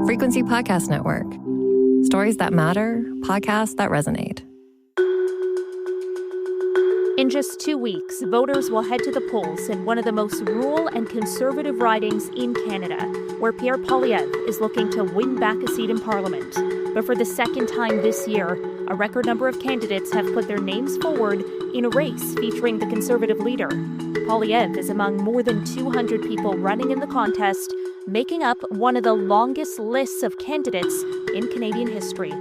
Frequency Podcast Network. Stories that matter, podcasts that resonate. In just 2 weeks, voters will head to the polls in one of the most rural and conservative ridings in Canada, where Pierre Poilievre is looking to win back a seat in Parliament. But for the second time this year, a record number of candidates have put their names forward in a race featuring the Conservative leader. Poilievre is among more than 200 people running in the contest, making up one of the longest lists of candidates in Canadian history.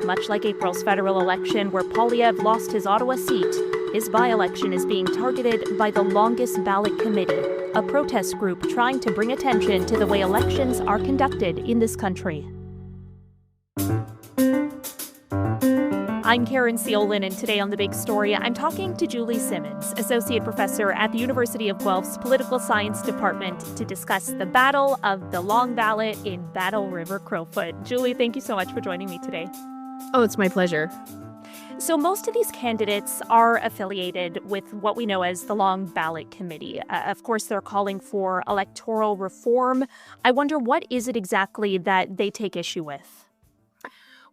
Much like April's federal election, where Poilievre lost his Ottawa seat, his by-election is being targeted by the Longest Ballot Committee, a protest group trying to bring attention to the way elections are conducted in this country. I'm Caryn Ceolin, and today on The Big Story, I'm talking to Julie Simmons, Associate Professor at the University of Guelph's Political Science Department, to discuss the Battle of the Long Ballot in Battle River Crowfoot. Julie, thank you so much for joining me today. Oh, it's my pleasure. So most of these candidates are affiliated with what we know as the Long Ballot Committee. Of course, they're calling for electoral reform. I wonder, what is it exactly that they take issue with?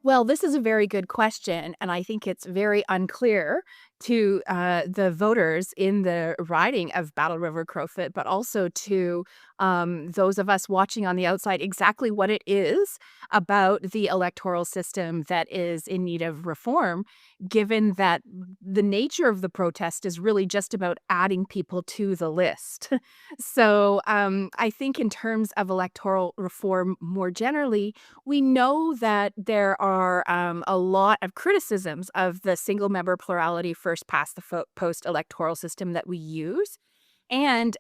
Well, this is a very good question, and I think it's very unclear to the voters in the riding of Battle River Crowfoot, but also to those of us watching on the outside, exactly what it is about the electoral system that is in need of reform, given that the nature of the protest is really just about adding people to the list. So I think in terms of electoral reform more generally, we know that there are a lot of criticisms of the single-member plurality first past the post electoral system that we use. And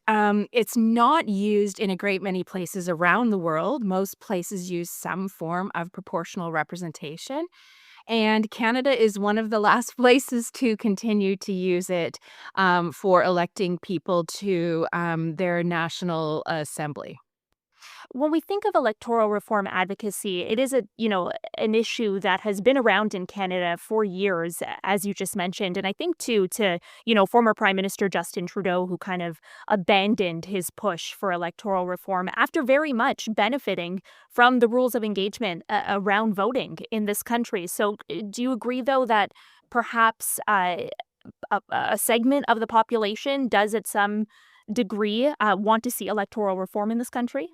it's not used in a great many places around the world. Most places use some form of proportional representation. And Canada is one of the last places to continue to use it for electing people to their National Assembly. When we think of electoral reform advocacy, it is an issue that has been around in Canada for years, as you just mentioned. And I think, too, to former Prime Minister Justin Trudeau, who kind of abandoned his push for electoral reform after very much benefiting from the rules of engagement around voting in this country. So do you agree, though, that perhaps a segment of the population does at some degree want to see electoral reform in this country?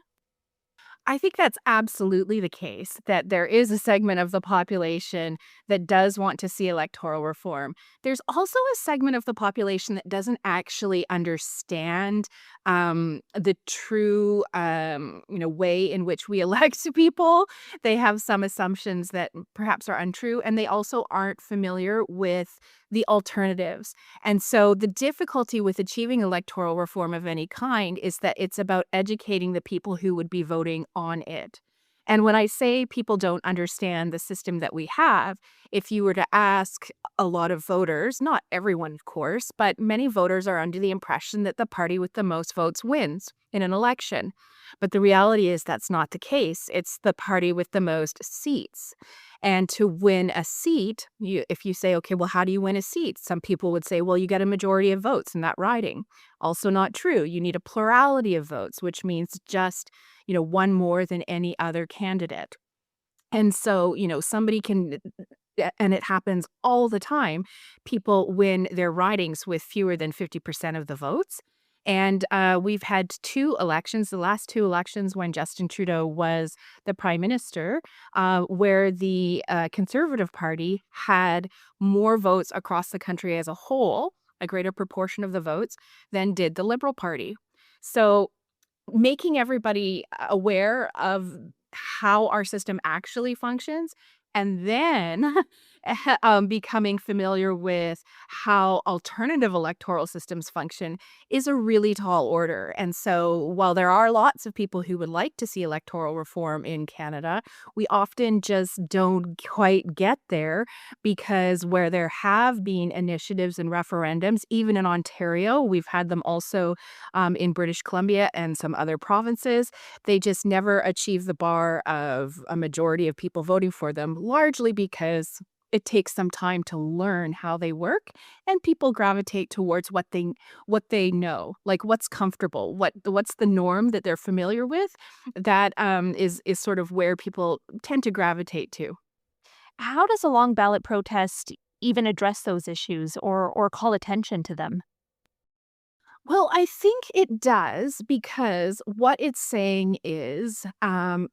I think that's absolutely the case, that there is a segment of the population that does want to see electoral reform. There's also a segment of the population that doesn't actually understand the true way in which we elect people. They have some assumptions that perhaps are untrue, and they also aren't familiar with the alternatives. And so the difficulty with achieving electoral reform of any kind is that it's about educating the people who would be voting on it. And when I say people don't understand the system that we have, if you were to ask a lot of voters, not everyone, of course, but many voters are under the impression that the party with the most votes wins in an election. But the reality is that's not the case. It's the party with the most seats. And to win a seat, if you say, okay, well, how do you win a seat? Some people would say, well, you get a majority of votes in that riding. Also not true. You need a plurality of votes, which means just, one more than any other candidate. And so, somebody can, and it happens all the time, people win their ridings with fewer than 50% of the votes. And we've had two elections, the last two elections when Justin Trudeau was the prime minister, where the Conservative Party had more votes across the country as a whole, a greater proportion of the votes, than did the Liberal Party. So making everybody aware of how our system actually functions, and then becoming familiar with how alternative electoral systems function is a really tall order. And so while there are lots of people who would like to see electoral reform in Canada, we often just don't quite get there, because where there have been initiatives and referendums, even in Ontario, we've had them also in British Columbia and some other provinces, they just never achieve the bar of a majority of people voting for them, largely because it takes some time to learn how they work, and people gravitate towards what they know, like what's comfortable, what's the norm that they're familiar with. That is sort of where people tend to gravitate to. How does a long ballot protest even address those issues or call attention to them? Well, I think it does, because what it's saying is,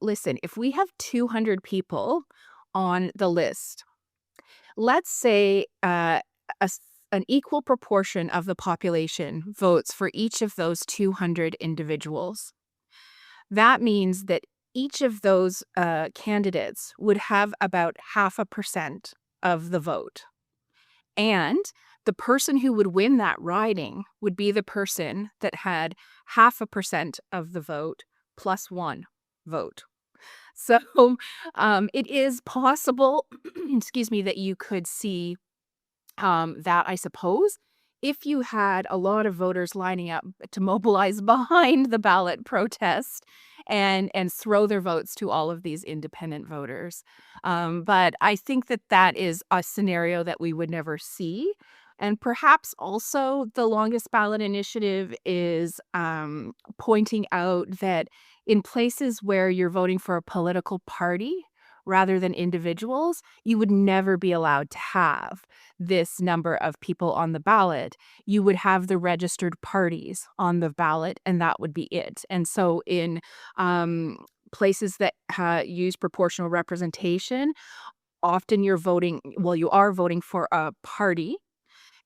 listen, if we have 200 people on the list, let's say an equal proportion of the population votes for each of those 200 individuals. That means that each of those candidates would have about 0.5% of the vote. And the person who would win that riding would be the person that had 0.5% of the vote plus one vote. So it is possible, excuse me, that you could see that, I suppose, if you had a lot of voters lining up to mobilize behind the ballot protest and throw their votes to all of these independent voters. But I think that that is a scenario that we would never see. And perhaps also the Longest Ballot Initiative is pointing out that in places where you're voting for a political party rather than individuals, you would never be allowed to have this number of people on the ballot. You would have the registered parties on the ballot, and that would be it. And so in places that use proportional representation, often you are voting for a party.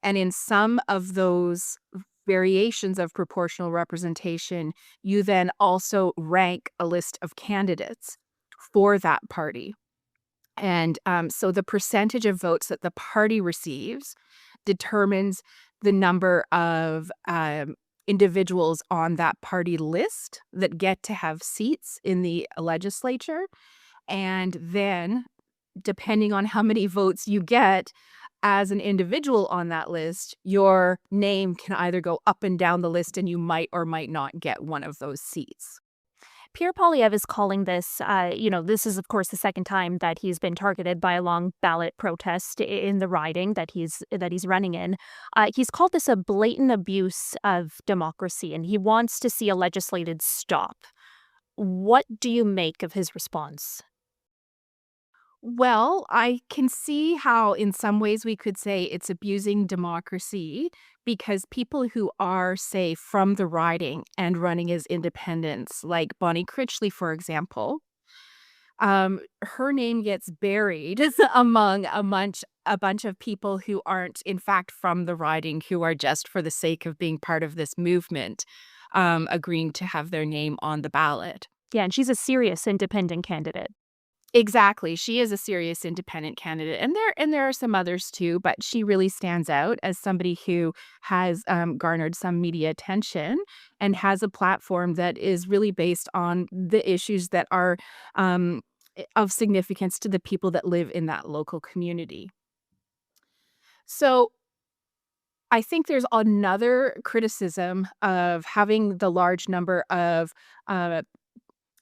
And in some of those variations of proportional representation, you then also rank a list of candidates for that party. And so the percentage of votes that the party receives determines the number of individuals on that party list that get to have seats in the legislature. And then, depending on how many votes you get as an individual on that list, your name can either go up and down the list, and you might or might not get one of those seats. Pierre Poilievre is calling this, this is, of course, the second time that he's been targeted by a long ballot protest in the riding that he's running in. He's called this a blatant abuse of democracy, and he wants to see a legislated stop. What do you make of his response? Well, I can see how in some ways we could say it's abusing democracy, because people who are, say, from the riding and running as independents, like Bonnie Critchley, for example, her name gets buried among a bunch of people who aren't, in fact, from the riding, who are just for the sake of being part of this movement, agreeing to have their name on the ballot. Yeah, and she's a serious independent candidate. Exactly. She is a serious independent candidate. And there are some others too, but she really stands out as somebody who has garnered some media attention and has a platform that is really based on the issues that are of significance to the people that live in that local community. So I think there's another criticism of having the large number of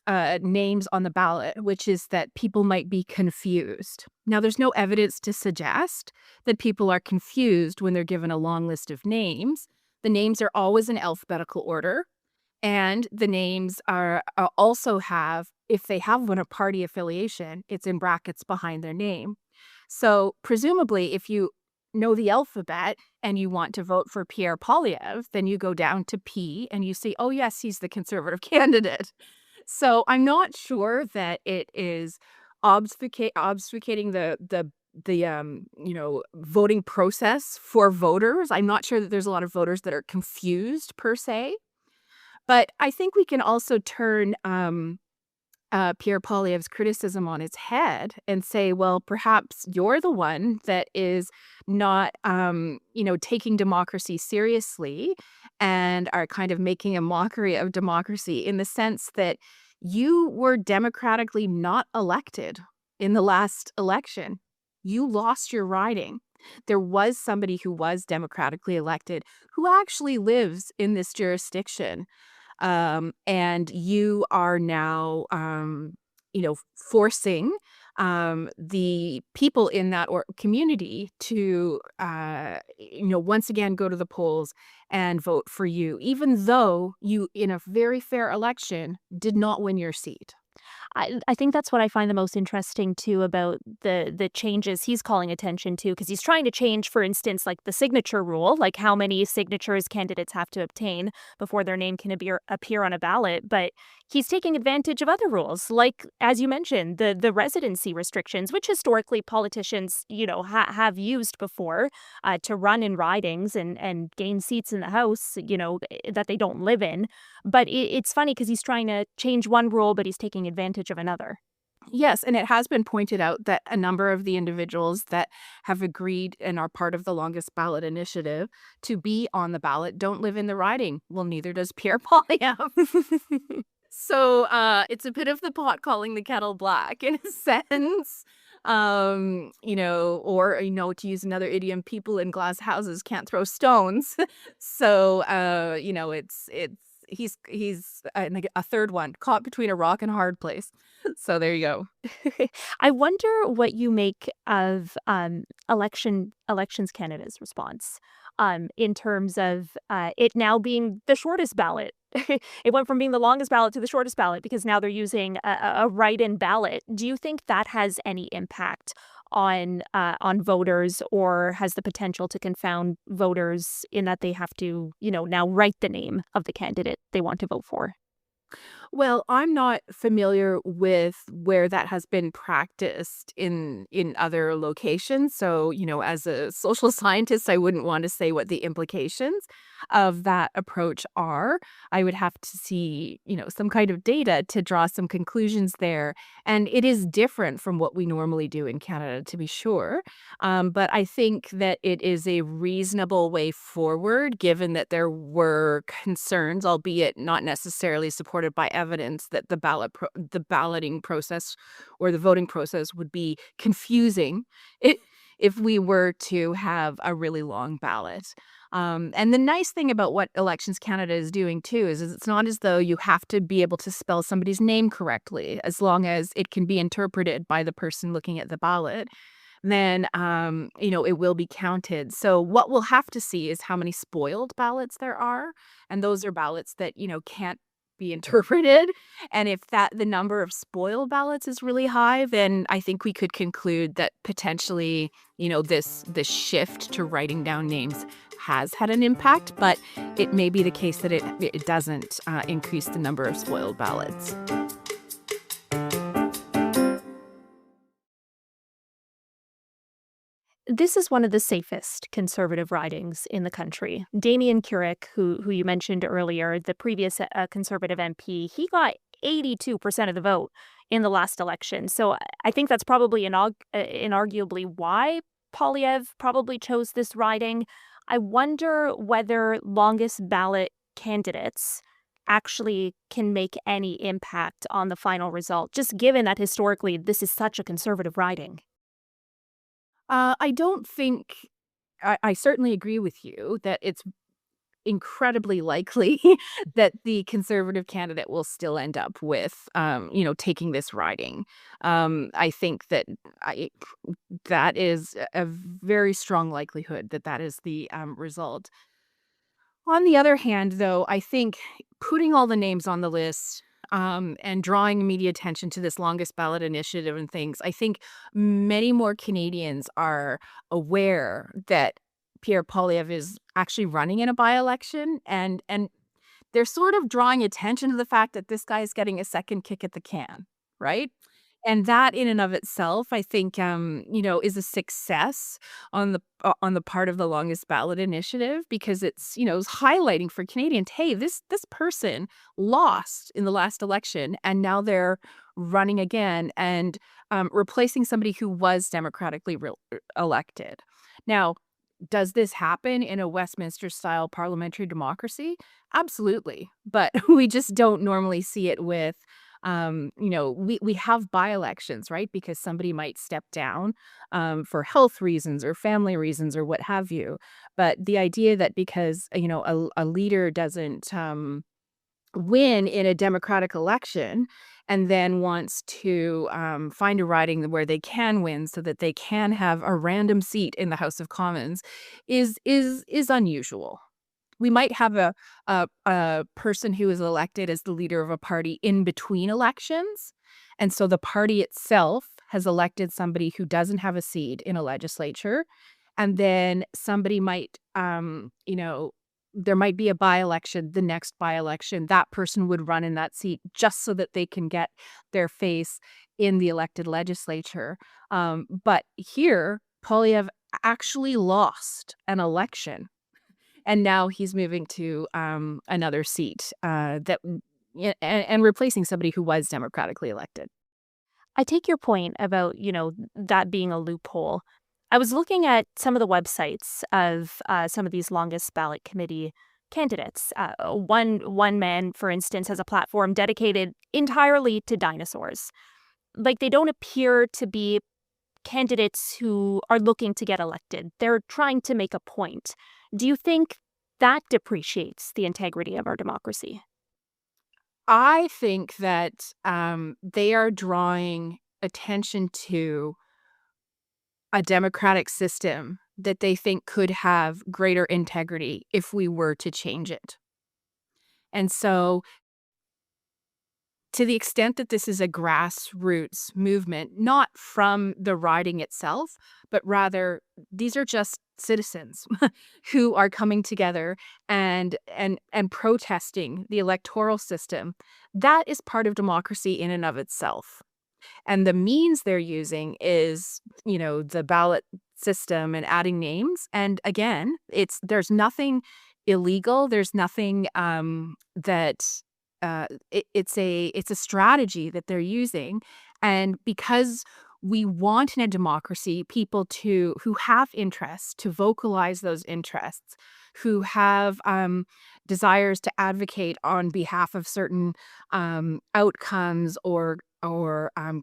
uh, names on the ballot, which is that people might be confused. Now, there's no evidence to suggest that people are confused when they're given a long list of names. The names are always in alphabetical order, and the names are also have, if they have a party affiliation, it's in brackets behind their name. So presumably, if you know the alphabet and you want to vote for Pierre Poilievre, then you go down to P and you say, oh, yes, he's the Conservative candidate. So I'm not sure that it is obfuscating the voting process for voters. I'm not sure that there's a lot of voters that are confused per se. But I think we can also turn Pierre Poilievre's criticism on its head and say, well, perhaps you're the one that is not, taking democracy seriously and are kind of making a mockery of democracy, in the sense that you were democratically not elected in the last election. You lost your riding. There was somebody who was democratically elected who actually lives in this jurisdiction. And you are now, forcing the people in that community to, once again go to the polls and vote for you, even though you, in a very fair election, did not win your seat. I think that's what I find the most interesting too about the changes he's calling attention to, because he's trying to change, for instance, like the signature rule, like how many signatures candidates have to obtain before their name can appear on a ballot. But he's taking advantage of other rules, like, as you mentioned, the residency restrictions, which historically politicians, have used before to run in ridings and gain seats in the House, that they don't live in. But it's funny because he's trying to change one rule, but he's taking advantage of another. Yes, and it has been pointed out that a number of the individuals that have agreed and are part of the Longest Ballot Initiative to be on the ballot don't live in the riding. Well, neither does Pierre Poilievre. So it's a bit of the pot calling the kettle black in a sense. To use another idiom, people in glass houses can't throw stones. So, he's a third one caught between a rock and a hard place. So there you go. I wonder what you make of Elections Canada's response in terms of it now being the shortest ballot. It went from being the longest ballot to the shortest ballot because now they're using a write-in ballot. Do you think that has any impact on voters, or has the potential to confound voters in that they have to, now write the name of the candidate they want to vote for? Well, I'm not familiar with where that has been practiced in other locations. So, as a social scientist, I wouldn't want to say what the implications of that approach are. I would have to see, some kind of data to draw some conclusions there. And it is different from what we normally do in Canada, to be sure. But I think that it is a reasonable way forward, given that there were concerns, albeit not necessarily supported by evidence, that the balloting process or the voting process would be confusing if we were to have a really long ballot. And the nice thing about what Elections Canada is doing too is it's not as though you have to be able to spell somebody's name correctly, as long as it can be interpreted by the person looking at the ballot. Then, it will be counted. So what we'll have to see is how many spoiled ballots there are. And those are ballots that, can't be interpreted. And if the number of spoiled ballots is really high, then I think we could conclude that potentially, this shift to writing down names has had an impact, but it may be the case that it doesn't increase the number of spoiled ballots. This is one of the safest conservative ridings in the country. Damien Carrick, who you mentioned earlier, the previous conservative MP, he got 82% of the vote in the last election. So I think that's probably inarguably why Poilievre probably chose this riding. I wonder whether longest ballot candidates actually can make any impact on the final result, just given that historically this is such a conservative riding. I don't think I certainly agree with you that it's incredibly likely that the conservative candidate will still end up with, taking this riding. I think that is a very strong likelihood that that is the result. On the other hand, though, I think putting all the names on the list, and drawing media attention to this longest ballot initiative and things, I think many more Canadians are aware that Pierre Poilievre is actually running in a by-election, and they're sort of drawing attention to the fact that this guy is getting a second kick at the can, right? And that in and of itself, I think, is a success on the part of the Longest Ballot Initiative, because it's highlighting for Canadians, hey, this person lost in the last election, and now they're running again and replacing somebody who was democratically elected. Now, does this happen in a Westminster-style parliamentary democracy? Absolutely. But we just don't normally see it with, we have by-elections, right? Because somebody might step down for health reasons or family reasons or what have you. But the idea that because, a leader doesn't win in a democratic election and then wants to find a riding where they can win so that they can have a random seat in the House of Commons is unusual. We might have a person who is elected as the leader of a party in between elections, and so the party itself has elected somebody who doesn't have a seat in a legislature, and then somebody might, there might be a by-election, the next by-election, that person would run in that seat just so that they can get their face in the elected legislature. But here, Poilievre actually lost an election, and now he's moving to another seat and replacing somebody who was democratically elected. I take your point about, that being a loophole. I was looking at some of the websites of some of these longest ballot committee candidates. One man, for instance, has a platform dedicated entirely to dinosaurs. Like, they don't appear to be candidates who are looking to get elected. They're trying to make a point. Do you think that depreciates the integrity of our democracy? I think that they are drawing attention to a democratic system that they think could have greater integrity if we were to change it. And so, to the extent that this is a grassroots movement, not from the riding itself, but rather these are just citizens who are coming together and protesting the electoral system, that is part of democracy in and of itself. And the means they're using is, the ballot system and adding names. And again, there's nothing illegal. There's nothing that it's a strategy that they're using. And because we want in a democracy people who have interests to vocalize those interests, who have desires to advocate on behalf of certain outcomes or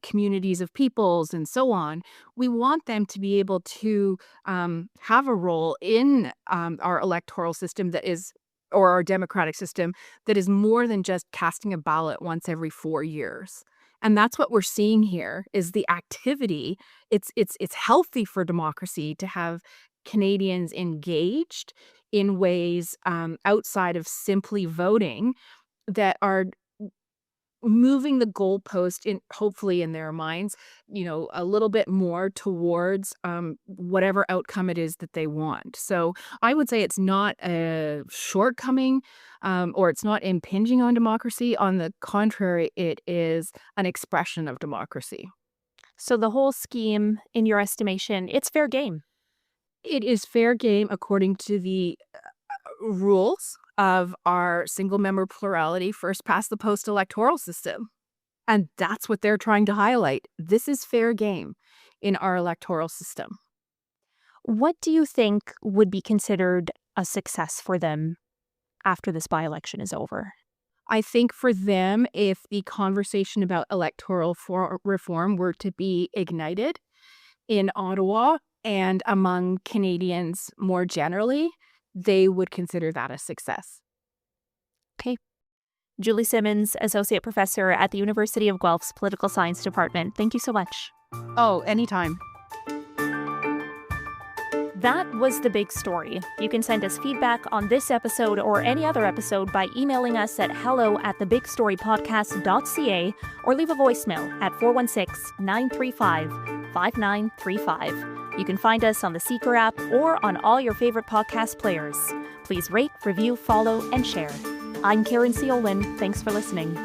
communities of peoples and so on. We want them to be able to have a role in our electoral system or our democratic system that is more than just casting a ballot once every 4 years. And that's what we're seeing here is the activity. It's healthy for democracy to have Canadians engaged in ways outside of simply voting that are moving the goalpost hopefully in their minds, a little bit more towards whatever outcome it is that they want. So I would say it's not a shortcoming or it's not impinging on democracy. On the contrary, it is an expression of democracy. So the whole scheme, in your estimation, it's fair game. It is fair game according to the rules of our single-member plurality first-past-the-post electoral system. And that's what they're trying to highlight. This is fair game in our electoral system. What do you think would be considered a success for them after this by-election is over? I think for them, if the conversation about electoral reform were to be ignited in Ottawa and among Canadians more generally, they would consider that a success. Okay. Julie Simmons, Associate Professor at the University of Guelph's Political Science Department. Thank you so much. Oh, anytime. That was The Big Story. You can send us feedback on this episode or any other episode by emailing us at hello@thebigstorypodcast.ca or leave a voicemail at 416-935-5935. You can find us on the Seeker app or on all your favorite podcast players. Please rate, review, follow, and share. I'm Caryn Ceolin. Thanks for listening.